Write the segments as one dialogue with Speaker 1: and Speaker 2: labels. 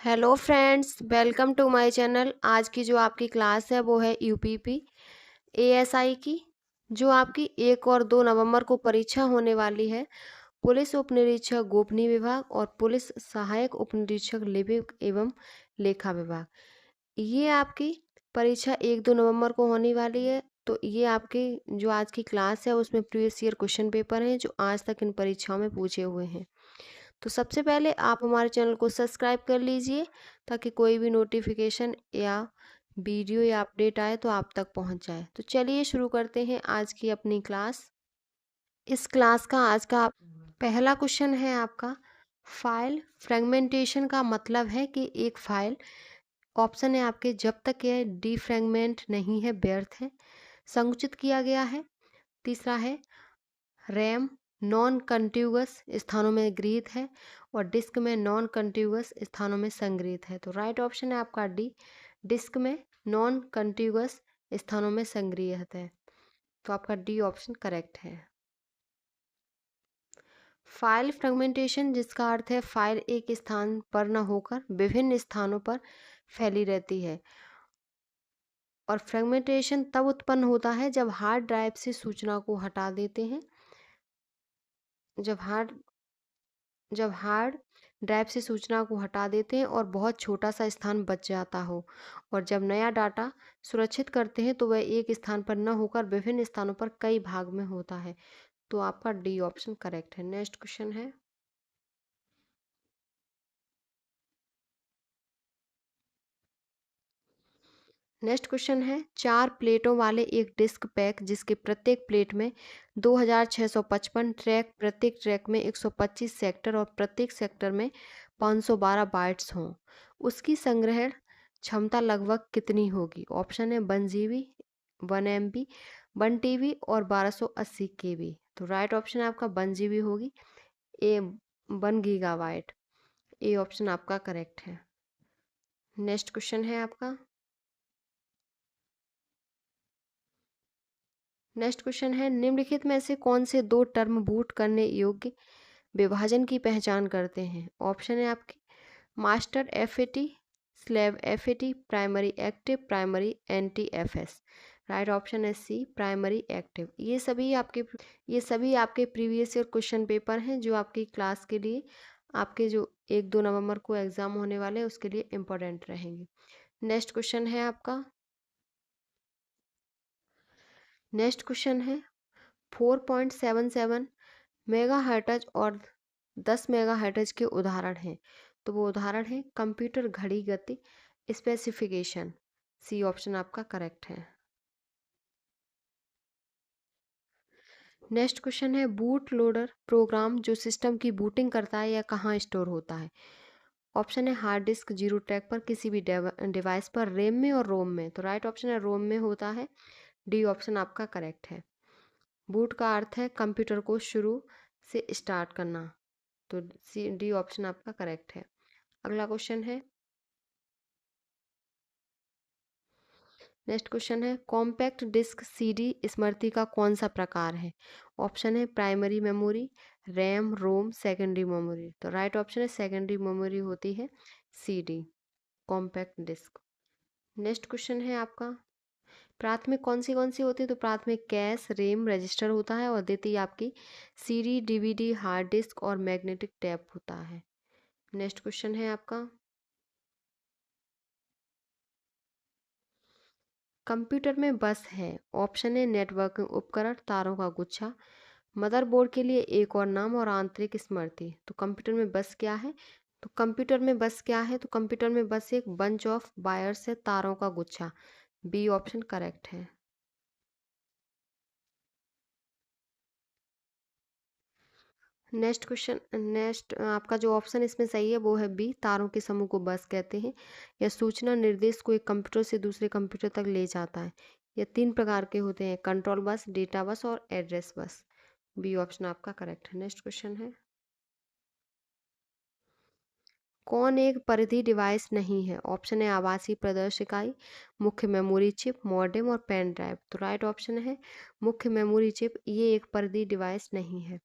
Speaker 1: Hello friends, welcome to my channel. आज की जो आपकी क्लास है वो है यूपीपी एएसआई की, जो आपकी 1 और 2 नवंबर को परीक्षा होने वाली है। पुलिस उपनिरीक्षक गोपनीय विभाग और पुलिस सहायक उपनिरीक्षक लिपिक एवं लेखा विभाग। ये आपकी परीक्षा 1-2 नवंबर को होने वाली है। तो ये आपकी जो आज की क्लास है उसमें प्रीवियस ईयर क्वेश्चन पेपर हैं जो आज तक इन परीक्षाओं में पूछे हुए हैं। तो सबसे पहले आप हमारे चैनल को सब्सक्राइब कर लीजिए ताकि कोई भी नोटिफिकेशन या वीडियो या अपडेट आए तो आप तक पहुंच जाए। तो चलिए शुरू करते हैं आज की अपनी क्लास। इस क्लास का आज का पहला क्वेश्चन है आपका, फाइल फ्रेगमेंटेशन का मतलब है कि एक फाइल, ऑप्शन है आपके, जब तक यह डिफ्रैगमेंट नहीं है व्यर्थ है, संकुचित किया गया है। तीसरा है रैम नॉन कंटिगुअस स्थानों में गृहीत है और डिस्क में नॉन कंटिगुअस स्थानों में संग्रहित है। तो राइट ऑप्शन है आपका डी, डिस्क में नॉन कंटिगुअस स्थानों में संग्रहित है। तो आपका डी ऑप्शन करेक्ट है। फाइल फ्रेगमेंटेशन, जिसका अर्थ है फाइल एक स्थान पर न होकर विभिन्न स्थानों पर फैली रहती है। और फ्रेगमेंटेशन तब उत्पन्न होता है जब हार्ड ड्राइव से सूचना को हटा देते हैं, जब हार्ड ड्राइव से सूचना को हटा देते हैं और बहुत छोटा सा स्थान बच जाता हो, और जब नया डाटा सुरक्षित करते हैं तो वह एक स्थान पर न होकर विभिन्न स्थानों पर कई भाग में होता है। तो आपका डी ऑप्शन करेक्ट है। नेक्स्ट क्वेश्चन है, चार प्लेटों वाले एक डिस्क पैक जिसके प्रत्येक प्लेट में 2655 ट्रैक, प्रत्येक ट्रैक में 125 सेक्टर और प्रत्येक सेक्टर में 512 बाइट्स हों, उसकी संग्रहण क्षमता लगभग कितनी होगी? ऑप्शन है 1 GB, 1 MB, 1 TB और 1280 KB। तो राइट ऑप्शन है आपका 1 GB होगी, ए 1 GB। ए ऑप्शन आपका करेक्ट है। नेक्स्ट क्वेश्चन है आपका, निम्नलिखित में से कौन से दो टर्म बूट करने योग्य विभाजन की पहचान करते हैं? ऑप्शन है आपके master FAT, slave FAT, primary active, primary anti FS. Right option है सी, प्राइमरी एक्टिव। ये सभी आपके प्रीवियस ईयर क्वेश्चन पेपर हैं जो आपकी क्लास के लिए, आपके जो 1-2 नवंबर को एग्जाम होने वाले हैं उसके लिए इम्पोर्टेंट रहेंगे। नेक्स्ट क्वेश्चन है आपका, 4.77 मेगाहर्ट्ज और 10 मेगाहर्ट्ज के उदाहरण हैं। तो वो उदाहरण है कंप्यूटर घड़ी गति स्पेसिफिकेशन। सी ऑप्शन आपका करेक्ट है। नेक्स्ट क्वेश्चन है, बूट लोडर प्रोग्राम जो सिस्टम की बूटिंग करता है या कहाँ स्टोर होता है? ऑप्शन है हार्ड डिस्क, जीरो ट्रैक पर, किसी भी डिवाइस पर, रैम में और रोम में। तो राइट ऑप्शन है रोम में होता है। डी ऑप्शन आपका करेक्ट है। बूट का अर्थ है कंप्यूटर को शुरू से स्टार्ट करना। तो सी डी ऑप्शन आपका करेक्ट है। अगला क्वेश्चन है, नेक्स्ट क्वेश्चन है, कॉम्पैक्ट डिस्क सीडी स्मृति का कौन सा प्रकार है? ऑप्शन है primary memory, RAM, ROM, secondary memory. तो राइट ऑप्शन है सेकेंडरी मेमोरी होती है CD, compact disc. Next question है आपका, प्राथमिक कौन सी होती है? तो प्राथमिक कैश, रैम, रजिस्टर होता है और द्वितीय आपकी सीडी, डीवीडी, हार्ड डिस्क और मैग्नेटिक टैप होता है। नेक्स्ट क्वेश्चन है आपका, कंप्यूटर में बस है। ऑप्शन है नेटवर्किंग उपकरण, तारों का गुच्छा, मदरबोर्ड के लिए एक और नाम और आंतरिक स्मृति। तो कंप्यूटर में बस क्या है? तो कंप्यूटर में बस क्या है? तो कंप्यूटर में बस एक बंच ऑफ वायर्स है, तारों का गुच्छा। बी ऑप्शन करेक्ट है। नेक्स्ट आपका जो ऑप्शन इसमें सही है वो है बी, तारों के समूह को बस कहते हैं। यह सूचना निर्देश को एक कंप्यूटर से दूसरे कंप्यूटर तक ले जाता है। यह 3 प्रकार के होते हैं, कंट्रोल बस, डेटा बस और एड्रेस बस। बी ऑप्शन आपका करेक्ट है। नेक्स्ट क्वेश्चन है, कौन एक परिधि डिवाइस नहीं है? ऑप्शन है आभासी प्रदर्श इकाई, मुख्य मेमोरी चिप, मॉडेम और पेन ड्राइव। तो राइट ऑप्शन है मुख्य मेमोरी चिप, ये एक परिधि डिवाइस नहीं है।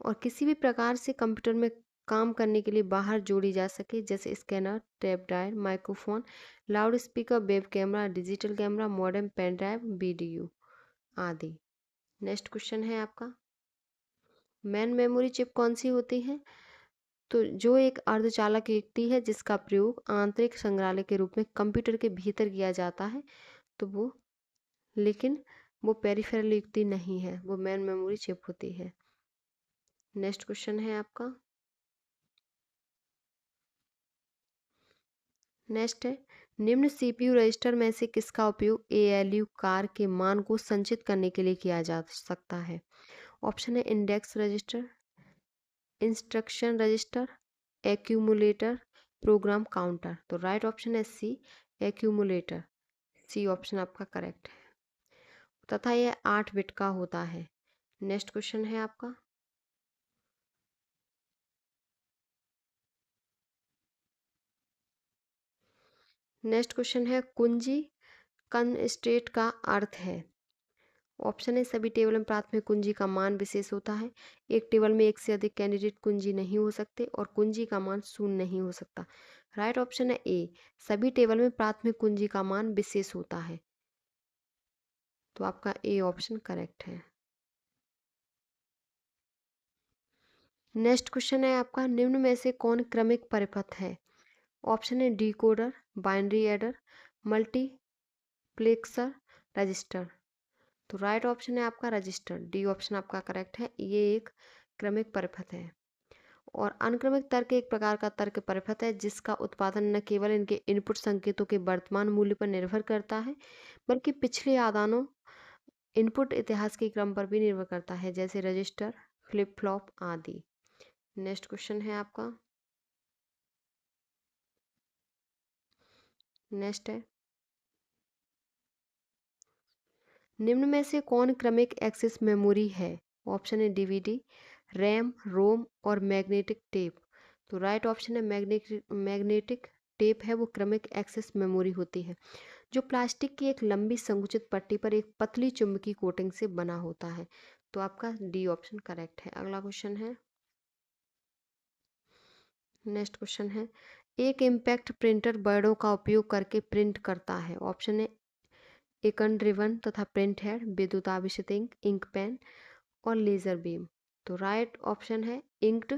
Speaker 1: और किसी भी प्रकार से कंप्यूटर में काम करने के लिए बाहर जोड़ी जा सके, जैसे scanner, tape dryer, microphone, loudspeaker, web camera, digital camera, modem, pen drive, video आदि। नेक्स्ट क्वेश्चन है आपका, मेन मेमोरी चिप कौन सी होती है? तो जो एक अर्धचालक युक्ति है जिसका प्रयोग आंतरिक संग्रहालय के रूप में कंप्यूटर के भीतर किया जाता है, तो वो, लेकिन वो पेरिफेरल युक्ति नहीं है, वो मेन मेमोरी चिप होती है। नेक्स्ट क्वेश्चन है आपका, नेक्स्ट है, निम्न सीपीयू रजिस्टर में से किसका उपयोग एएलयू कार के मान को संचित करने के लिए किया जा सकता है? ऑप्शन है index register, instruction register, accumulator, program counter. तो राइट ऑप्शन है सी, एक्यूमुलेटर। सी ऑप्शन आपका करेक्ट है तथा यह 8 बिट का होता है। नेक्स्ट क्वेश्चन है आपका, नेक्स्ट क्वेश्चन है कुंजी कंस्ट्रेंट का अर्थ है? ऑप्शन है सभी टेबल में प्राथमिक कुंजी का मान विशेष होता है, एक टेबल में एक से अधिक कैंडिडेट कुंजी नहीं हो सकते और कुंजी का मान शून्य नहीं हो सकता। राइट ऑप्शन है ए, सभी टेबल में प्राथमिक कुंजी का मान विशेष होता है। तो आपका ए ऑप्शन करेक्ट है। नेक्स्ट क्वेश्चन है आपका, निम्न में से कौन क्रमिक परिपथ है? ऑप्शन है decoder, binary adder, multiplexer, register. तो राइट ऑप्शन है आपका रजिस्टर, डी ऑप्शन आपका करेक्ट है। ये एक क्रमिक परिपथ है। और अनुक्रमिक तर्क एक प्रकार का तर्क परिपथ है जिसका उत्पादन न केवल इनके इनपुट संकेतों के वर्तमान मूल्य पर निर्भर करता है, बल्कि पिछले आदानों इनपुट इतिहास के क्रम पर भी निर्भर करता है, जैसे रजिस्टर, फ्लिप फ्लॉप आदि। नेक्स्ट क्वेश्चन है आपका, नेक्स्ट है, निम्न में से कौन क्रमिक एक्सेस मेमोरी है? ऑप्शन है डीवीडी, रैम, रोम और मैग्नेटिक टेप। तो राइट ऑप्शन है मैग्नेटिक टेप है वो क्रमिक एक्सेस मेमोरी होती है, जो प्लास्टिक की एक लंबी संकुचित पट्टी पर एक पतली चुंबकीय कोटिंग से बना होता है। तो आपका डी ऑप्शन करेक्ट है। अगला क्वेश्चन है, नेक्स्ट क्वेश्चन है, एक इम्पैक्ट प्रिंटर वर्डों का उपयोग करके प्रिंट करता है। ऑप्शन है एकन ड्रिवन तथा प्रिंट हेड, विद्युत आवेशित इंक, इंक पेन और लेजर बीम। तो राइट ऑप्शन है इंक्ड।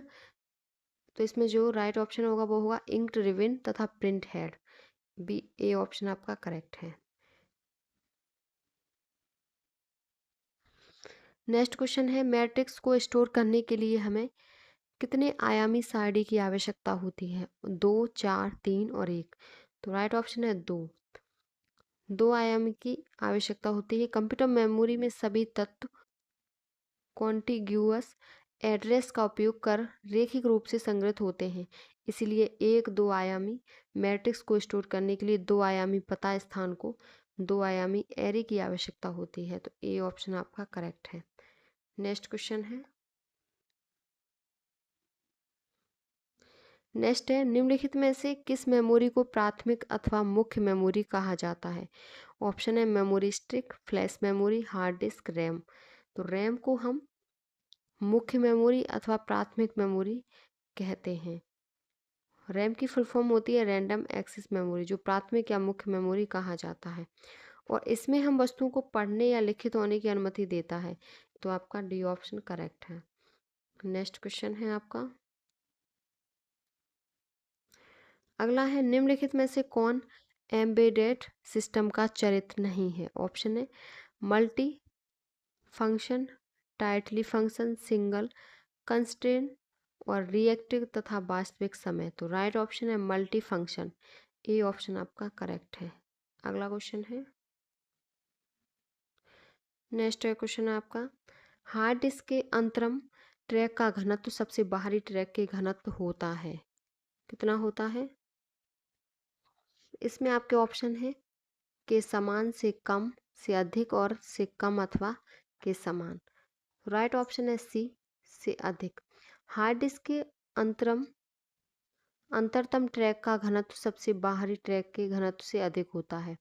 Speaker 1: तो इसमें जो राइट ऑप्शन होगा वो होगा इंक्ड रिवन तथा print head, B A option आपका करेक्ट है। नेक्स्ट क्वेश्चन है, मैट्रिक्स को स्टोर करने के लिए हमें कितने आयामी सारणी की आवश्यकता होती है? 2, 4, 3 और 1। तो राइट ऑप्शन है 2, 2 आयामी की आवश्यकता होती है। कंप्यूटर मेमोरी में सभी तत्व कॉन्टिग्यूअस एड्रेस का उपयोग कर रैखिक रूप से संग्रहित होते हैं, इसलिए एक 2 आयामी मैट्रिक्स को स्टोर करने के लिए 2 आयामी पता स्थान को 2 आयामी एरे की आवश्यकता होती है। तो ए ऑप्शन आपका करेक्ट है। नेक्स्ट क्वेश्चन है, नेक्स्ट है, निम्नलिखित में से किस मेमोरी को प्राथमिक अथवा मुख्य मेमोरी कहा जाता है? ऑप्शन है memory stick, flash memory, hard disk, RAM. तो रैम को हम मुख्य मेमोरी अथवा प्राथमिक मेमोरी कहते हैं। रैम की फुल फॉर्म होती है रैंडम एक्सेस मेमोरी, जो प्राथमिक या मुख्य मेमोरी कहा जाता है और इसमें हम वस्तुओं को पढ़ने या लिखित होने की अनुमति देता है। तो आपका डी ऑप्शन करेक्ट है। नेक्स्ट क्वेश्चन है आपका, अगला है, निम्नलिखित में से कौन एम्बेडेड सिस्टम का चरित्र नहीं है? ऑप्शन है multi function, tightly function, single constraint और रिएक्टिव तथा वास्तविक समय। तो राइट ऑप्शन है मल्टी फंक्शन, ए ऑप्शन आपका करेक्ट है। अगला क्वेश्चन है, नेक्स्ट क्वेश्चन है आपका, हार्ड डिस्क के अंतरम ट्रैक का घनत्व सबसे बाहरी ट्रैक के घनत्व होता है, कितना होता है? इसमें आपके ऑप्शन है के समान, से कम, से अधिक और से कम अथवा के समान। राइट ऑप्शन है सी, से अधिक। हार्ड डिस्क के अंतरतम ट्रैक का घनत्व सबसे बाहरी ट्रैक के घनत्व से अधिक होता है,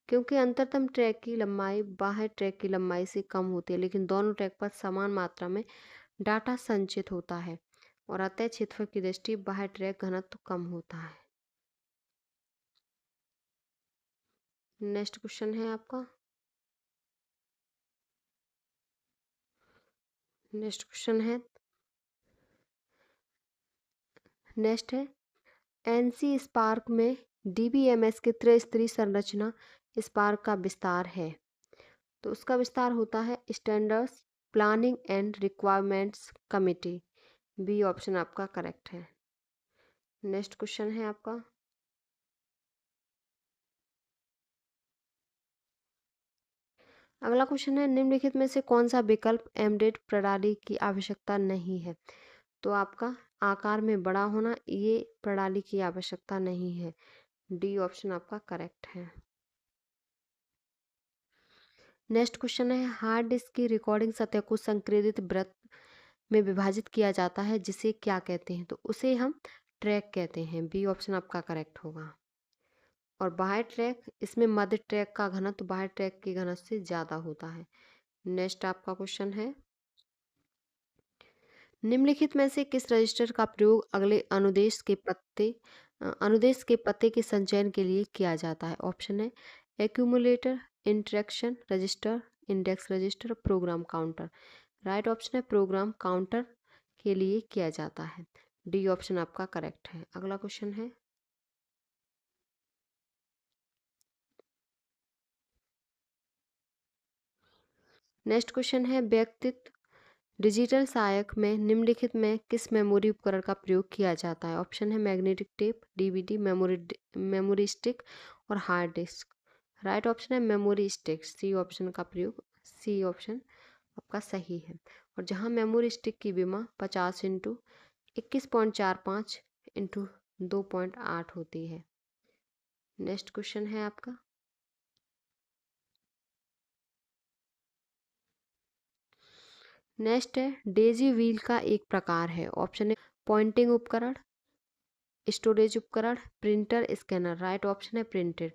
Speaker 1: क्योंकि अंतरतम ट्रैक की लंबाई बाह्य ट्रैक की लंबाई से कम होती है, लेकिन दोनों ट्रैक पर समान मात्रा में डाटा संचित होता है। और अतः क्षेत्रफल की दृष्टि बाह्य ट्रैक घनत्व कम होता है। नेक्स्ट क्वेश्चन है आपका। नेक्स्ट क्वेश्चन है नेक्स्ट है एनसी स्पार्क में डीबीएमएस के त्रिस्तरीय संरचना स्पार्क का विस्तार है। तो उसका विस्तार होता है standards planning and requirements committee. B option आपका करेक्ट है। नेक्स्ट क्वेश्चन है आपका। अगला क्वेश्चन है निम्नलिखित में से कौन सा विकल्प एम्बेडेड प्रणाली की आवश्यकता नहीं है। तो आपका आकार में बड़ा होना ये प्रणाली की आवश्यकता नहीं है। डी ऑप्शन आपका करेक्ट है। नेक्स्ट क्वेश्चन है हार्ड डिस्क की रिकॉर्डिंग सतह को संकेंद्रित वृत्त में विभाजित किया जाता है जिसे क्या कहते हैं। तो उसे हम ट्रैक कहते हैं। बी ऑप्शन आपका करेक्ट होगा। और बाह्य ट्रैक इसमें मध्य ट्रैक का घनत्व बाह्य ट्रैक के घनत्व से ज़्यादा होता है। नेक्स्ट आपका क्वेश्चन है निम्नलिखित में से किस रजिस्टर का प्रयोग अगले अनुदेश के पते के संचयन के लिए किया जाता है। ऑप्शन है accumulator interaction register index register program counter. Right option है प्रोग्राम काउंटर के लिए किया जाता है। डी ऑप्शन आपका करेक्ट है। अगला क्वेश्चन है नेक्स्ट क्वेश्चन है व्यक्तित्व डिजिटल सहायक में निम्नलिखित में किस मेमोरी उपकरण का प्रयोग किया जाता है। ऑप्शन है magnetic tape DVD memory stick और हार्ड डिस्क। राइट ऑप्शन है मेमोरी स्टिक। सी ऑप्शन का प्रयोग सी ऑप्शन आपका सही है। और जहां मेमोरी स्टिक की विमा 50 इंटू 21.45 इंटू 2.8 होती है। नेक्स्ट क्वेश्चन है आपका नेक्स्ट है डेजी व्हील का एक प्रकार है। ऑप्शन है पॉइंटिंग उपकरण स्टोरेज उपकरण प्रिंटर स्कैनर। राइट ऑप्शन है प्रिंटेड।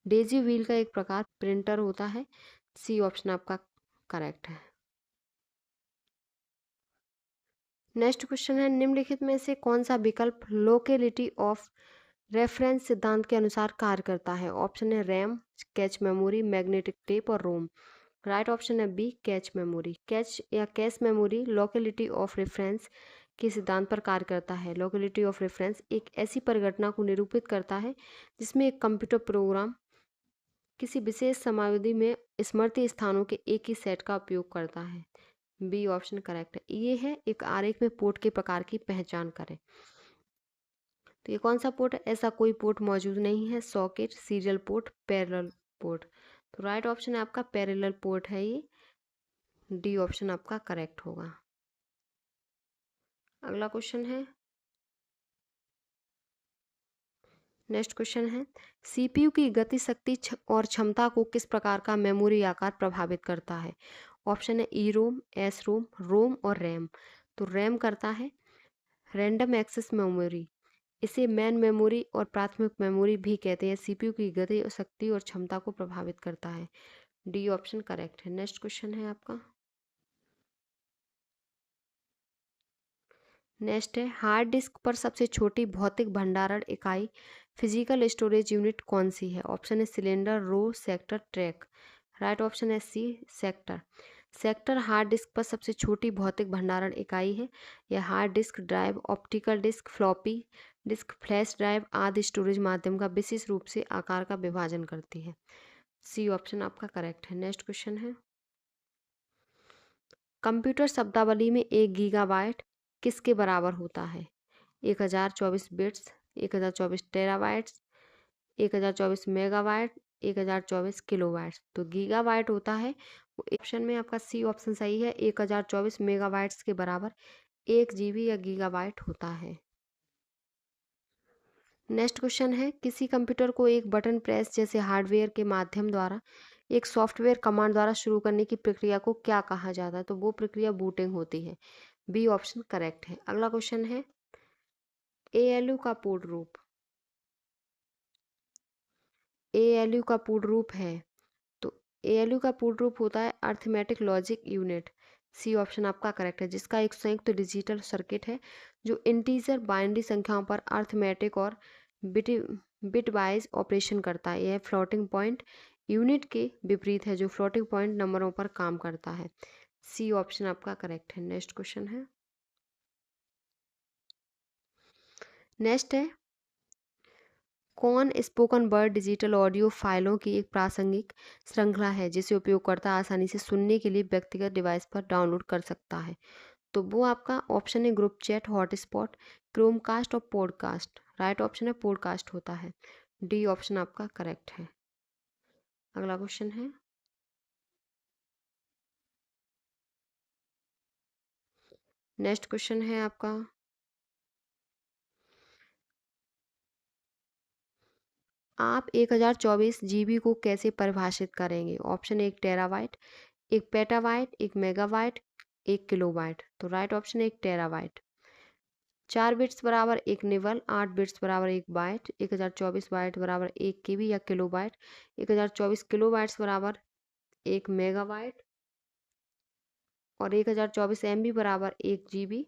Speaker 1: डेजी व्हील का एक प्रकार प्रिंटर होता है। सी ऑप्शन आपका करेक्ट है। नेक्स्ट क्वेश्चन है निम्नलिखित में से कौन सा विकल्प लोकेलिटी ऑफ रेफरेंस सिद्धांत के अनुसार कार्य करता है। ऑप्शन है RAM cache memory magnetic tape और रोम। राइट ऑप्शन है बी कैच मेमोरी। कैच या cache memory locality of reference के सिद्धांत पर कार्य करता है। लोकेलिटी ऑफ रेफरेंस एक ऐसी परिघटना को निरूपित करता है जिसमें एक कंप्यूटर प्रोग्राम किसी विशेष समयावधि में स्मृति स्थानों के एक ही सेट का उपयोग करता है। बी ऑप्शन करेक्ट है। ये है एक आरेख में पोर्ट के प्रकार की पहचान करें। तो ये कौन सा पोर्ट है। ऐसा कोई पोर्ट मौजूद नहीं है। Socket serial port parallel port. तो राइट ऑप्शन है आपका पैरेलल पोर्ट है ये। डी ऑप्शन आपका करेक्ट होगा। अगला क्वेश्चन है नेक्स्ट क्वेश्चन है सीपीयू की गति शक्ति और क्षमता को किस प्रकार का मेमोरी आकार प्रभावित करता है। ऑप्शन है ई रोम एस रोम रोम और रैम। तो रैम करता है रैंडम एक्सेस मेमोरी। इसे मैन मेमोरी और प्राथमिक मेमोरी भी कहते हैं। सीपीयू की गति और शक्ति और क्षमता को प्रभावित करता है। डी ऑप्शन करेक्ट है। नेक्स्ट क्वेश्चन है आपका नेक्स्ट है हार्ड डिस्क पर सबसे छोटी भौतिक भंडारण इकाई फिजिकल स्टोरेज यूनिट कौन सी है। ऑप्शन है cylinder row sector track. Right option है C sector. Sector hard disk पर सबसे छोटी भौतिक भंडारण इकाई है। यह hard disk drive optical disk floppy disk flash drive आदि स्टोरेज माध्यम का विशेष रूप से आकार का विभाजन करती है। सी ऑप्शन आपका करेक्ट है। नेक्स्ट क्वेश्चन है कंप्यूटर शब्दावली में 1 गीगाबाइट किसके बराबर होता है। 1024 बिट्स 1024 टेराबाइट्स 1024 मेगाबाइट 1024 किलोबाइट्स। तो गीगाबाइट होता है वो ऑप्शन में आपका सी ऑप्शन सही है। 1024 मेगाबाइट्स के बराबर 1 GB या गीगाबाइट होता है। नेक्स्ट क्वेश्चन है किसी कंप्यूटर को एक बटन प्रेस जैसे हार्डवेयर के माध्यम द्वारा एक सॉफ्टवेयर कमांड द्वारा शुरू करने की प्रक्रिया को क्या कहा जाता है। तो वो प्रक्रिया बूटिंग होती है। बी ऑप्शन करेक्ट है। अगला क्वेश्चन है एएलयू का पूर्ण रूप एएलयू का पूर्ण रूप है। तो एएलयू का पूर्ण रूप होता है arithmetic logic unit. C option आपका करेक्ट है, जिसका एक संयुक्त डिजिटल सर्किट है जो इंटीजर बाइनरी संख्याओं पर अर्थमेटिक और बिट बिटवाइज ऑपरेशन करता है। यह फ्लोटिंग पॉइंट यूनिट के विपरीत है जो फ्लोटिंग पॉइंट नंबरों पर काम करता है। सी ऑप्शन आपका करेक्ट है। नेक्स्ट क्वेश्चन है, नेक्स्ट है, कौन स्पोकन वर्ड डिजिटल ऑडियो फाइलों की एक प्रासंगिक श्रृंखला है जिसे उपयोगकर्ता आसानी से सुनने के लिए व्यक्तिगत डिवाइस पर डाउनलोड कर सकता है। तो वो आपका ऑप्शन है ग्रुप चैट, हॉटस्पॉट, क्रोमकास्ट और पॉडकास्ट। राइट ऑप्शन है पॉडकास्ट होता है। डी ऑप्शन आपका करेक्ट है। अगला क्वेश्चन है, नेक्स्ट क्वेश्चन है आपका, आप 1024 जीबी को कैसे परिभाषित करेंगे। Option 1 terabyte, 1 petabyte, 1 megabyte, 1 kilobyte. तो राइट ऑप्शन है 1 टेराबाइट। 4 बिट्स बराबर 1 निबल, 8 बिट्स बराबर 1 बाइट, 1024 बाइट बराबर 1 केबी या किलोबाइट, 1024 किलोबाइट्स बराबर 1 मेगाबाइट और 1024 एमबी बराबर 1 जीबी,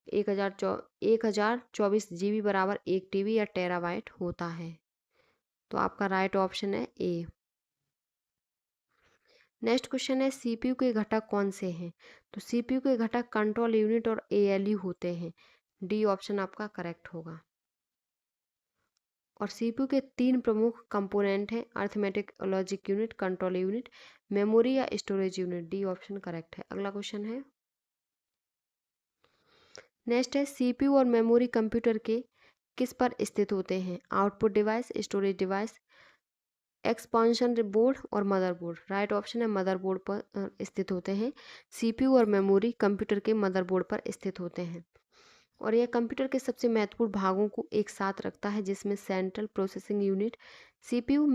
Speaker 1: 1024 जीबी बराबर 1 टीबी या टेराबाइट होता है। तो आपका राइट ऑप्शन है ए। नेक्स्ट क्वेश्चन है, सीपीयू के घटक कौन से हैं। तो सीपीयू के घटक कंट्रोल यूनिट और एएलयू होते हैं। डी ऑप्शन आपका करेक्ट होगा। और सीपीयू के 3 प्रमुख कंपोनेंट हैं, arithmetic logic unit, control unit, memory या storage unit. D option correct है। अगला क्वेश्चन है, नेक्स्ट है, सीपीयू और मेमोरी कंप्यूटर के किस पर स्थित होते हैं। Output device, storage device, expansion board और मदरबोर्ड। राइट ऑप्शन है मदरबोर्ड पर स्थित होते हैं। सीपीयू और मेमोरी कंप्यूटर के मदरबोर्ड पर स्थित होते हैं और यह कंप्यूटर के सबसे महत्वपूर्ण भागों को एक साथ रखता है, जिसमें central processing unit, CPU,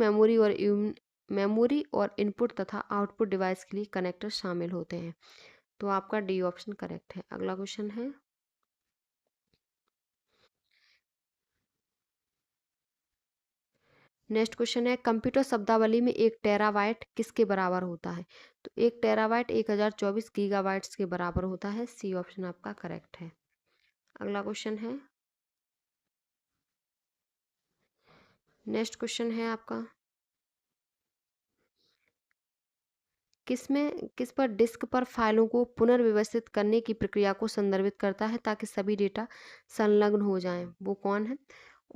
Speaker 1: memory और इनपुट तथा आउटपुट डिवाइस के लिए कनेक्टर शामिल होते हैं। तो आपका डी ऑप्शन करेक्ट है। अगला क्वेश्चन है, नेक्स्ट क्वेश्चन है, कंप्यूटर शब्दावली में 1 टेराबाइट किसके बराबर होता है। तो 1 टेराबाइट 1024 गीगाबाइट्स के बराबर होता है। सी ऑप्शन आपका करेक्ट है। अगला क्वेश्चन है, नेक्स्ट क्वेश्चन है आपका, किस पर डिस्क पर फाइलों को पुनर्व्यवस्थित करने की प्रक्रिया को संदर्भित करता है ताकि सभी डेटा संलग्न हो जाएं। वो कौन है।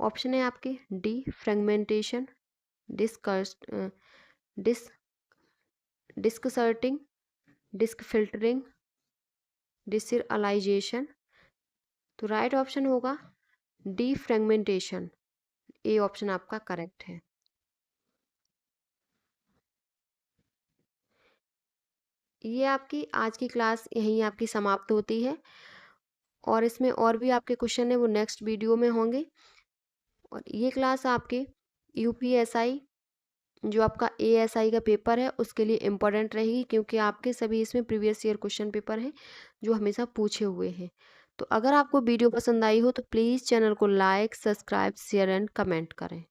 Speaker 1: ऑप्शन है आपके defragmentation, disk disk disk sorting, disk filtering, deserialisation. तो राइट ऑप्शन होगा डी फ्रेगमेंटेशन। ए ऑप्शन आपका करेक्ट है। ये आपकी आज की क्लास यहीं आपकी समाप्त होती है और इसमें और भी आपके क्वेश्चन है वो नेक्स्ट वीडियो में होंगे। और ये क्लास आपके यूपीएसआई जो आपका एएसआई का पेपर है उसके लिए इम्पोर्टेंट रहेगी, क्योंकि आपके सभी इसमें प्रीवियस ईयर क्वेश्चन पेपर हैं जो हमेशा पूछे हुए हैं। तो अगर आपको वीडियो पसंद आई हो तो प्लीज़ चैनल को like, subscribe, share and comment करें।